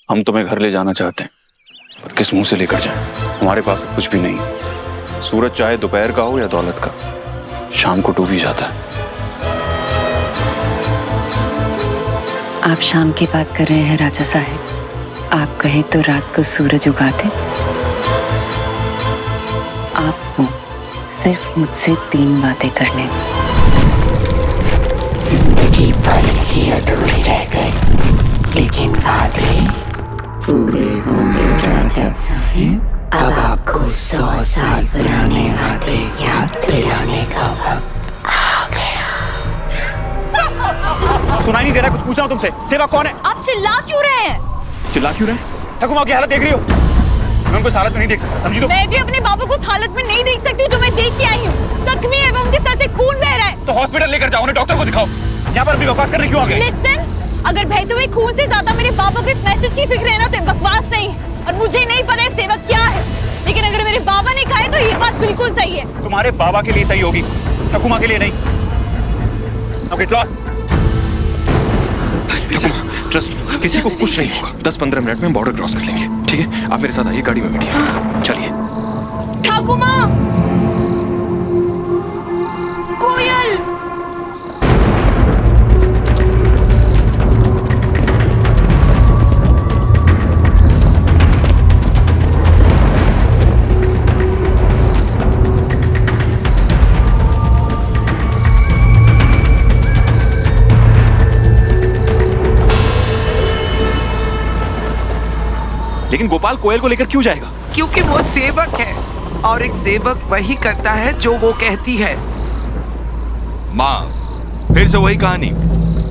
हम तुम्हें घर ले जाना चाहते हैं, पर किस मुंह से लेकर जाएं? हमारे पास कुछ भी नहीं। सूरज चाहे दोपहर का हो या दौलत का, शाम को डूब ही जाता है। आप शाम की बात कर रहे हैं राजा साहब। आप कहें तो रात को सूरज उगा दे। आपको सिर्फ मुझसे 3 बातें करने। जिंदगी पल ही अधूरी रह गई, लेकिन वादे पूरे होंगे राजा साहब। अब आपको 100 साल पुराने वादे याद दिलाने का वक्त आ गया। सुनाई नहीं दे रहा, कुछ पूछा हूं तुमसे। सेवा कौन है? आप चिल्ला क्यों रहे हैं? चिल्ला क्यों रहे? ठकुमा की हालत देख रही हो? मैं उनको इस हालत में नहीं देख सकता, समझी तो? मैं भी अपने बाबू को उस हालत में नहीं देख सकती हूँ जो मैं देख के आई हूँ। जख्मी है, उनके सर से खून बह रहा है। तो हॉस्पिटल लेकर जाओ, उन्हें डॉक्टर को दिखाओ। यहाँ पर भी बकवास करने क्यों आ गए? लिसन, अगर बहते हुए खून से ज्यादा मेरे बाबा को इस मैसेज की फिक्र है ना, तो बकवास नहीं। और मुझे नहीं पता है सेवक क्या है, लेकिन अगर मेरे बाबा ने कहा है तो ये बात बिल्कुल सही है। तुम्हारे बाबा के लिए सही होगी, ठकुमा के लिए नहीं। ओके, ट्रस्ट, किसी को कुछ नहीं होगा। 10-15 मिनट में बॉर्डर क्रॉस कर लेंगे, ठीक है? आप मेरे साथ आइए, गाड़ी में बैठिए, चलिए। ठाकुमा, कोयल, लेकिन गोपाल कोयल को लेकर क्यों जाएगा? क्योंकि वो सेवक है, और एक सेवक वही करता है जो वो कहती है। माँ, फिर से वही कहानी।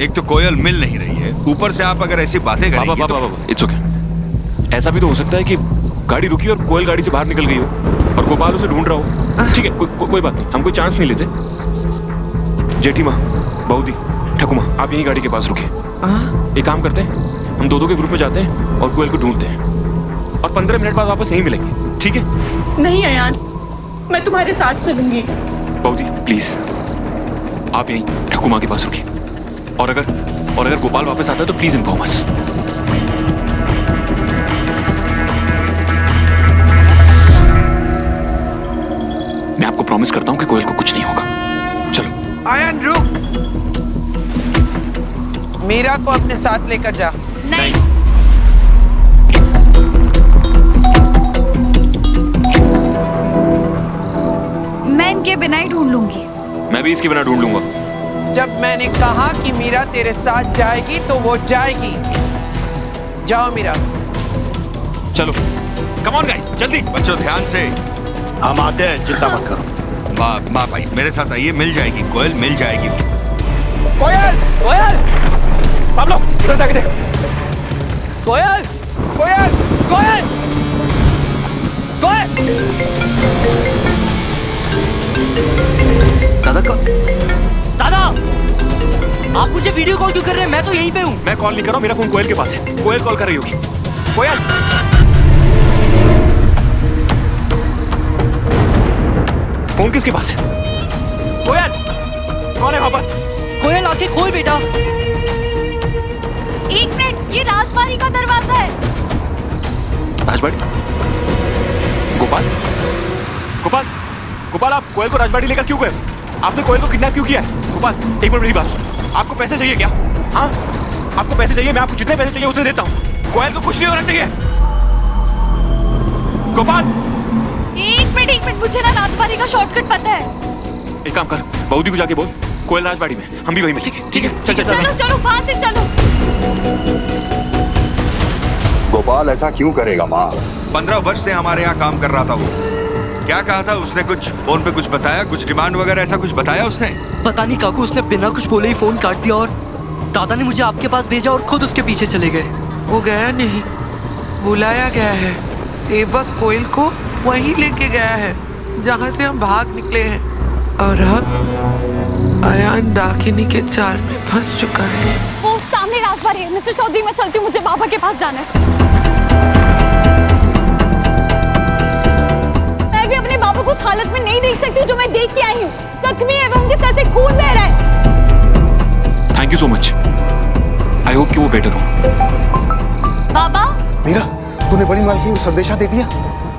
एक तो कोयल मिल नहीं रही है, ऊपर से आप अगर ऐसी बातें करेंगे बाबा, बाबा, इट्स ओके। ऐसा भी तो हो सकता है कि गाड़ी रुकी और कोयल गाड़ी से बाहर निकल गई हो और गोपाल उसे ढूंढ रहा हो। ठीक है, कोई बात नहीं, हम कोई चांस नहीं लेते। जेठी माँ, बहूदी, ठकुमा, आप यही गाड़ी के पास रुके। एक काम करते हैं, हम दो के ग्रुप में जाते हैं और कोयल को ढूंढते हैं, और 15 मिनट बाद वापस यहीं मिलेंगे, ठीक है? नहीं अयान, मैं तुम्हारे साथ चलूंगी। बहूदी, प्लीज आप यहीं ठकुमा के पास रुकिए, और अगर गोपाल वापस आता है तो प्लीज इन्फॉर्म अस। मैं आपको प्रॉमिस करता हूं कि कोयल को कुछ नहीं होगा। चलो। आयन रुक, मीरा को अपने साथ लेकर जा। नहीं। मैं इनके बिना ही ढूंढ लूंगी। मैं भी इसके बिना ढूंढ लूंगा। जब मैंने कहा कि मीरा तेरे साथ जाएगी तो वो जाएगी। जाओ मीरा। चलो, कम ऑन गाइस, जल्दी। बच्चों ध्यान से। हम आते हैं, चिंता मत करो। माँ भाई मेरे साथ आइए, मिल जाएगी कोयल, मिल जाएगी। कोयल, कोयल, पाब्लो, इधर जाके देख। कोयल, कोयल, कोयल, कोयल। दादा, आप मुझे वीडियो कॉल क्यों कर रहे हैं? मैं तो यहीं पे हूँ। मैं कॉल नहीं कर रहा हूँ, मेरा फोन कोयल के पास है। कोयल कॉल कर रही होगी। कोयल, फोन किसके पास है? कोयल, कौन है वहां पर? कोयल, आंखें खोल बेटा। 1 मिनट, ये राजबाड़ी का दरवाजा है। राजबाड़ी? गोपाल, गोपाल, गोपाल, आप कोयल को राजबाड़ी लेकर क्यों गए? आपने कोयल को किडनैप क्यों किया है? गोपाल, एक मिनट मेरी बात सुनो। आपको पैसे चाहिए क्या? हाँ, आपको पैसे चाहिए? मैं आपको जितने पैसे चाहिए उतने देता हूँ। कोयल को कुछ नहीं होना चाहिए। गोपाल, एक मिनट, मुझे ना राजबाड़ी का शॉर्टकट पता है। एक काम कर, बहूदी को जाके बोल कोयल राजबाड़ी में, हम भी वहीं मिलेंगे, ठीक है? चल चल चलो चलो, वहां से चलो। गोपाल ऐसा क्यों करेगा माँ? 15 वर्ष से हमारे यहाँ काम कर रहा था वो। क्या कहा था उसने? कुछ फोन पे कुछ बताया, कुछ डिमांड वगैरह ऐसा कुछ बताया उसने? पता नहीं काकू, उसने बिना कुछ बोले ही फोन काट दिया और दादा ने मुझे आपके पास भेजा और खुद उसके पीछे चले गए। वो गया नहीं, बुलाया गया है। सेवक कोयल को वहीं लेके गया है जहाँ से हम भाग निकले हैं, और अब अयान डाकिनी के जाल में फंस चुका है। वो सामने राजबाड़ी है। मिस्टर चौधरी, मैं चलती हूँ, मुझे बाबा के पास जाना है। मैं भी अपने बाबा को उस हालत में नहीं देख सकती हूँ जो मैं देख के आई हूँ। जख्मी है, उनके सर से खून बह रहा है। Thank you so much. I hope कि वो बेटर हो। बाबा, मीरा, तूने बड़ी मालकिन को संदेशा दे दिया?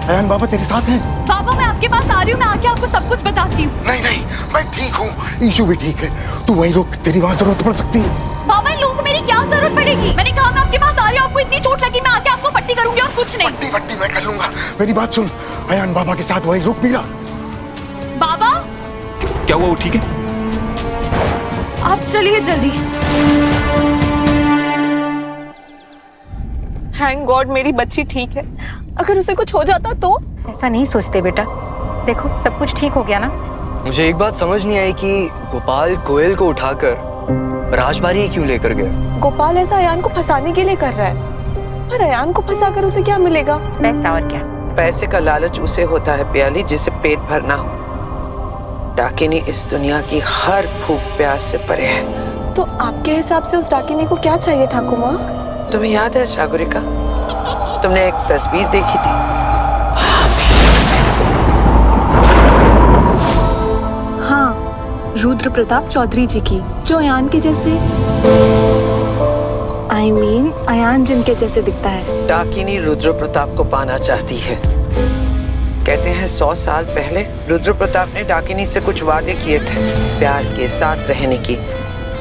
अयान बाबा तेरे साथ हैं। बाबा मैं आपके पास आ रही हूँ, मैं आके आपको सब कुछ बताती हूँ। नहीं नहीं, मैं ठीक हूँ, ईशु भी ठीक है। तू वहीं रुक, तेरी वहाँ जरूरत पड़ सकती है। बाबा इन लोगों को मेरी क्या जरूरत पड़ेगी? मैंने कहा मैं आपके पास आ रही हूँ, आपको इतनी चोट लगी, मैं आके आपको पट्टी करूंगी और कुछ नहीं। पट्टी वट्टी मैं कर लूंगा, मेरी बात सुन। अयान बाबा के साथ वहीं रुक मीरा। बाबा क्या हुआ, वो ठीक है? आप चलिए जल्दी। थैंक गॉड मेरी बच्ची ठीक है। अगर उसे कुछ हो जाता तो? ऐसा नहीं सोचते बेटा, देखो सब कुछ ठीक हो गया ना। मुझे एक बात समझ नहीं आई कि गोपाल कोयल को उठाकर राजबारी क्यों लेकर गया? गोपाल ऐसा अयान को फंसाने के लिए कर रहा है, पर अयान को फंसाकर उसे क्या मिलेगा? पैसा और क्या। पैसे का लालच उसे होता है प्याली जिसे पेट भरना हो। डाकिनी इस दुनिया की हर भूख प्यास से परे है। तो आपके हिसाब से उस डाकिनी को क्या चाहिए ठाकुर माँ? तुम्हें याद है सागरिका, तुमने एक तस्वीर देखी थी? हाँ, रुद्र प्रताप चौधरी जी की, जो अयान के जैसे अयान जिनके जैसे दिखता है। डाकिनी रुद्र प्रताप को पाना चाहती है। कहते हैं 100 साल पहले रुद्र प्रताप ने डाकिनी से कुछ वादे किए थे प्यार के साथ रहने की,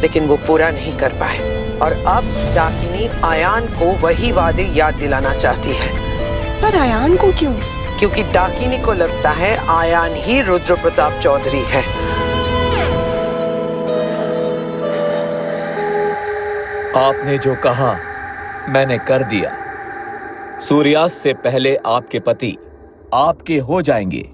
लेकिन वो पूरा नहीं कर पाए। और अब डाकिनी अयान को वही वादे याद दिलाना चाहती है। पर अयान को क्यों? क्योंकि डाकिनी को लगता है अयान ही रुद्र प्रताप चौधरी है। आपने जो कहा मैंने कर दिया। सूर्यास्त से पहले आपके पति आपके हो जाएंगे।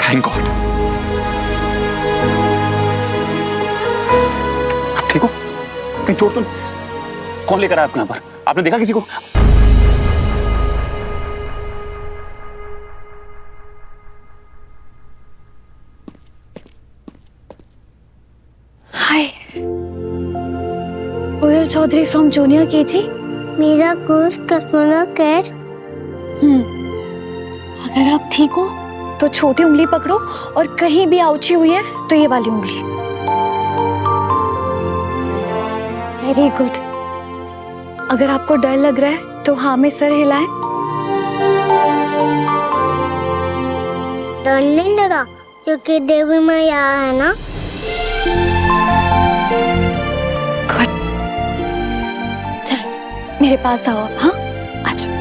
Thank God. आप ठीक हो? कहीं चोट तो नहीं? कौन लेकर आया आपको यहाँ पर? आपने देखा किसी को? हाय, कोयल चौधरी फ्रॉम जूनियर केजी। मेरा कोर्स कटोना कैट। अगर आप ठीक हो तो छोटी उंगली पकड़ो और कहीं भी आउची हुई है तो ये वाली उंगली। Very good. अगर आपको डर लग रहा है तो हाँ में सर हिलाएं। डर नहीं लगा क्योंकि देवी माँ यहाँ है ना। गुड। चल मेरे पास आओ आप। हाँ अच्छा।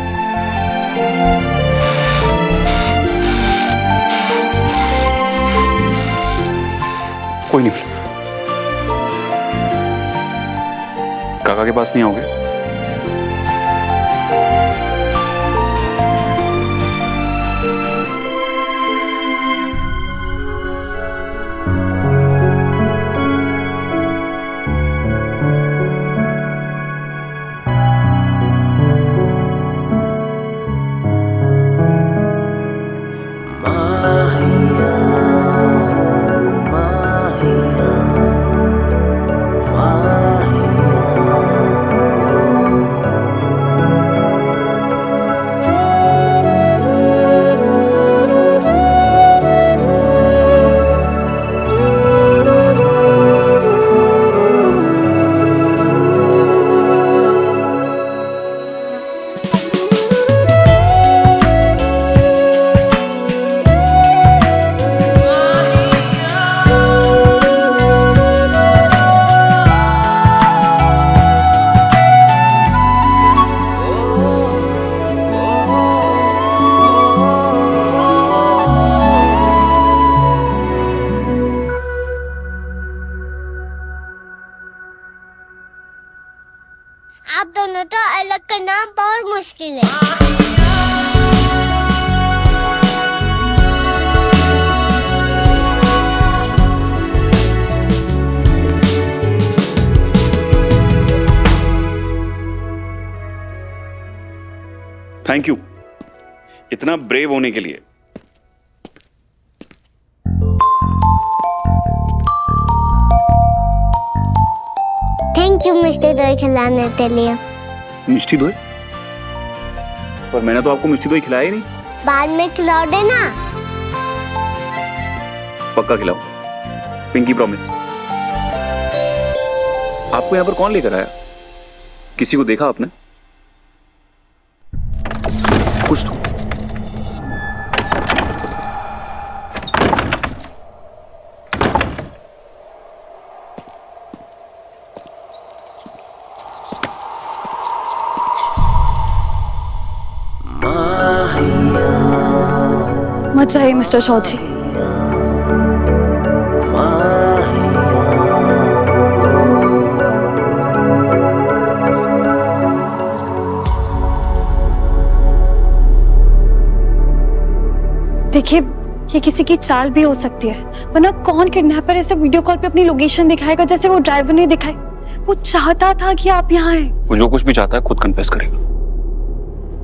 कोई नहीं, काका के पास नहीं आओगे? काम बहुत मुश्किल है। थैंक यू इतना ब्रेव होने के लिए। थैंक यू मिस्टर दही खिलाने के लिए। मिष्टी दोई? पर मैंने तो आपको मिष्टी दोई खिलाया ही नहीं। बाद में खिलाओ देना। पक्का खिलाओ, पिंकी प्रॉमिस। आपको यहाँ पर कौन लेकर आया? किसी को देखा आपने? कुछ तो। मत जाइए मिस्टर चौधरी। देखिए, ये किसी की चाल भी हो सकती है, वरना कौन किडनैपर ऐसे वीडियो कॉल पे अपनी लोकेशन दिखाएगा जैसे वो ड्राइवर ने दिखाई? वो चाहता था कि आप यहाँ आए। वो जो कुछ भी चाहता है खुद कन्फेस करेगा।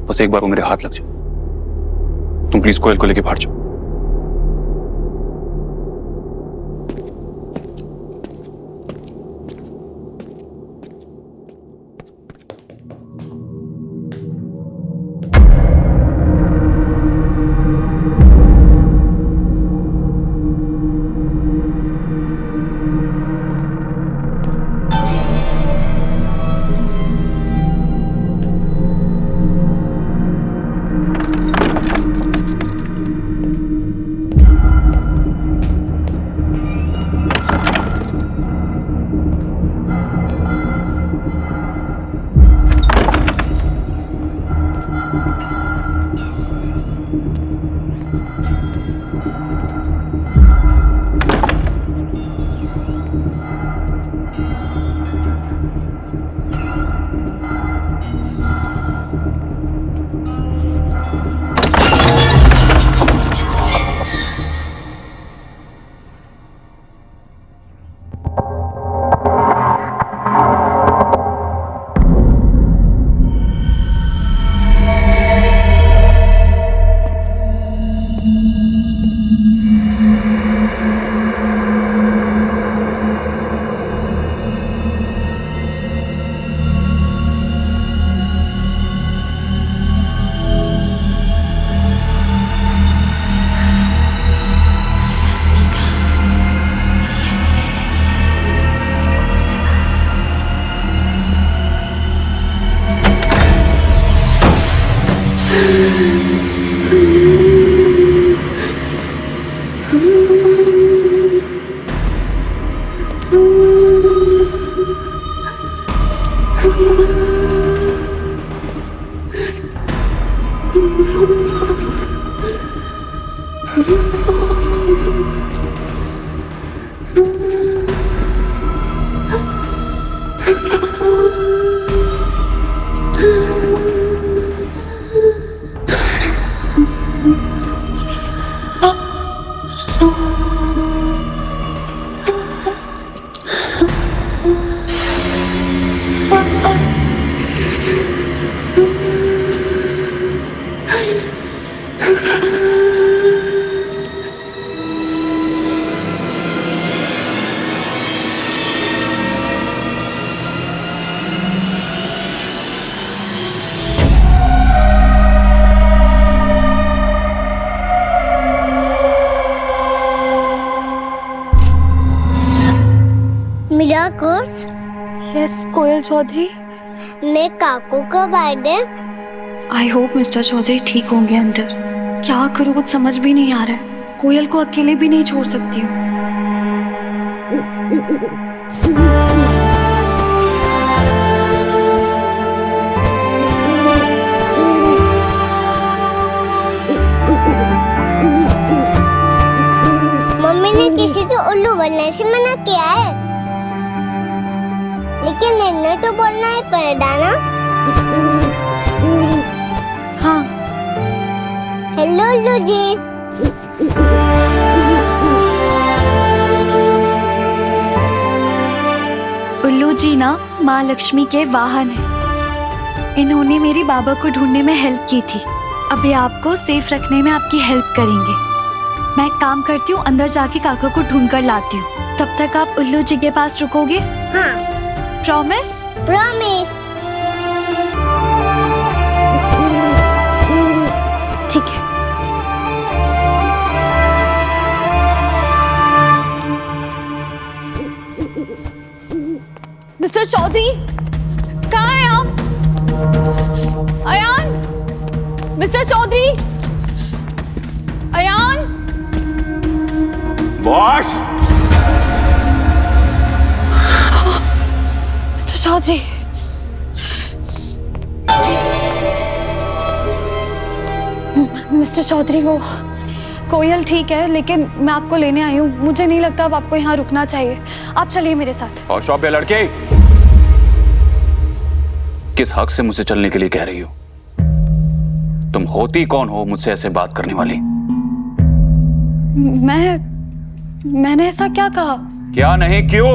बस एक बार वो मेरे हाथ लग जाए। तुम प्लीज कोयल को लेके बाहर जाओ। यस कोयल चौधरी। मैं काकू का birthday. I hope mister Chaudhary ठीक होंगे अंदर। क्या करूँ कुछ समझ भी नहीं आ रहा है। कोयल को अकेले भी नहीं छोड़ सकती हूँ। मम्मी ने किसी से उल्लू बनने से मना किया है, लेकिन इन्हें तो बोलना ही पड़ेगा ना। उल्लू जी। उल्लू जी ना माँ लक्ष्मी के वाहन है। इन्होंने मेरी बाबा को ढूंढने में हेल्प की थी। अभी आपको सेफ रखने में आपकी हेल्प करेंगे। मैं एक काम करती हूँ, अंदर जाके काका को ढूंढ कर लाती हूँ। तब तक आप उल्लू जी के पास रुकोगे? हाँ। प्रॉमिस? प्रॉमिस। ठीक है। मिस्टर चौधरी, कहाँ हैं आप? Ayaan, mister Chaudhary, Ayaan. Boss. Mister Chaudhary, mister Chaudhary, वो कोयल ठीक है, लेकिन मैं आपको लेने आई हूँ। मुझे नहीं लगता अब आपको यहाँ रुकना चाहिए। आप चलिए मेरे साथ। और शॉप पे लड़के, किस हक से मुझसे चलने के लिए कह रही हो? तुम होती कौन हो मुझसे ऐसे बात करने वाली? मैंने ऐसा क्या कहा? क्या नहीं, क्यों?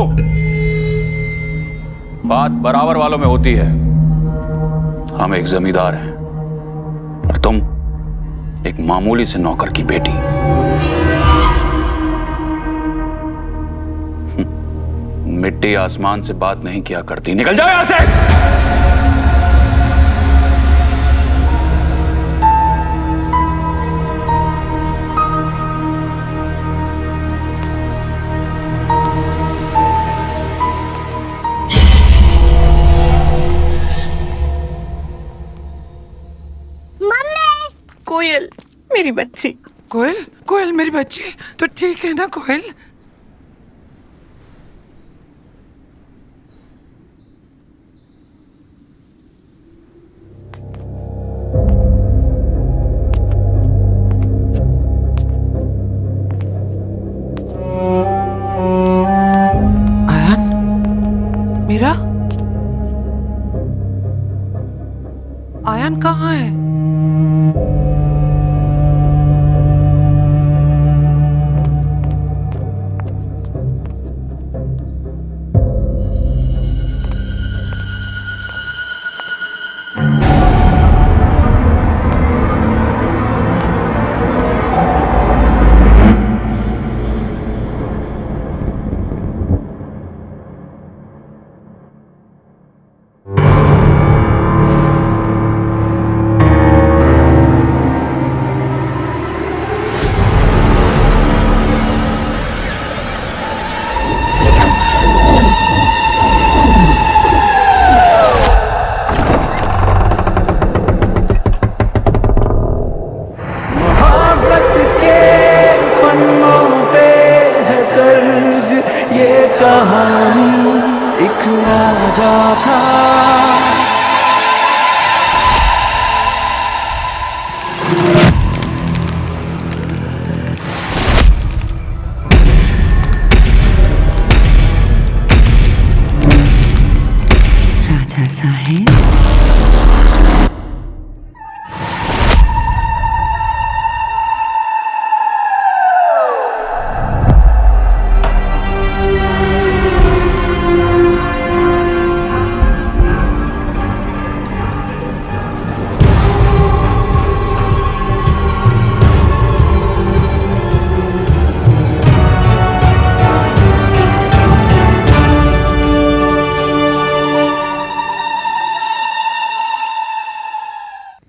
बात बराबर वालों में होती है। हम एक जमींदार हैं और तुम एक मामूली से नौकर की बेटी। मिट्टी आसमान से बात नहीं किया करती। निकल जाओ यहां से। कोयल मेरी बच्ची। कोयल, कोयल मेरी बच्ची, तो ठीक है ना कोयल? आयन, मेरा आयन कहाँ है? राजा साहेब,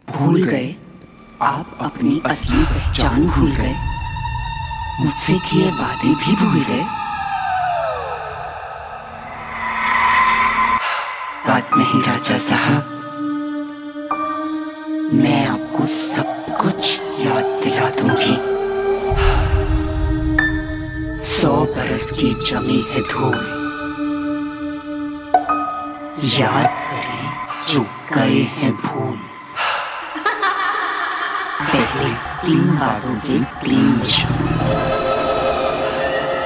भूल गए? आप अपनी असली पहचान भूल गए? मुझसे किए वादे भी भूल गए? बात नहीं राजा साहब, मैं आपको सब कुछ याद दिला दूंगी। 100 बरस की जमी है धूल, याद करें जो गए हैं भूल। पहले 3 वादों के 3 निशान,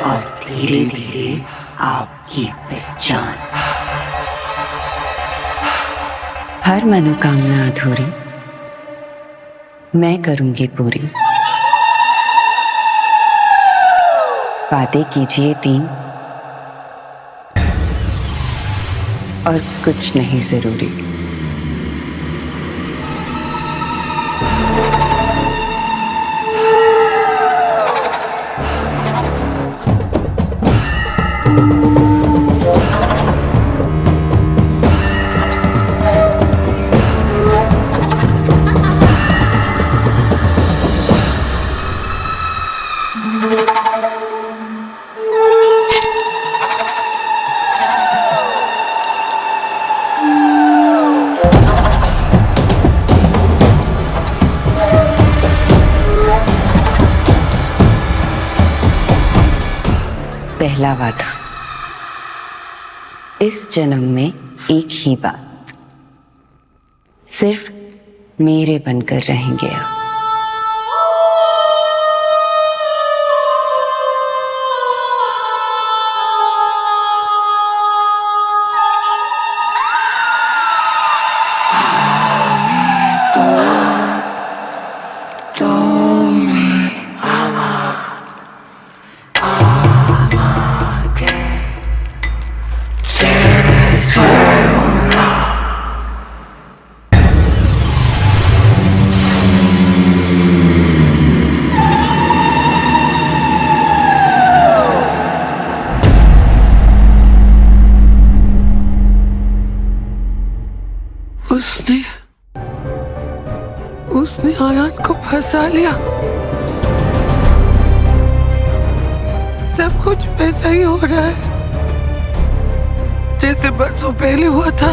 और धीरे धीरे आपकी पहचान। हर मनोकामना अधूरी मैं करूंगी पूरी। बातें कीजिए 3 और कुछ नहीं जरूरी। पहला वादा, इस जन्म में एक ही बात, सिर्फ मेरे बनकर रहेंगे आप। उसने आयान को फंसा लिया। सब कुछ वैसा ही हो रहा है जैसे बरसों पहले हुआ था।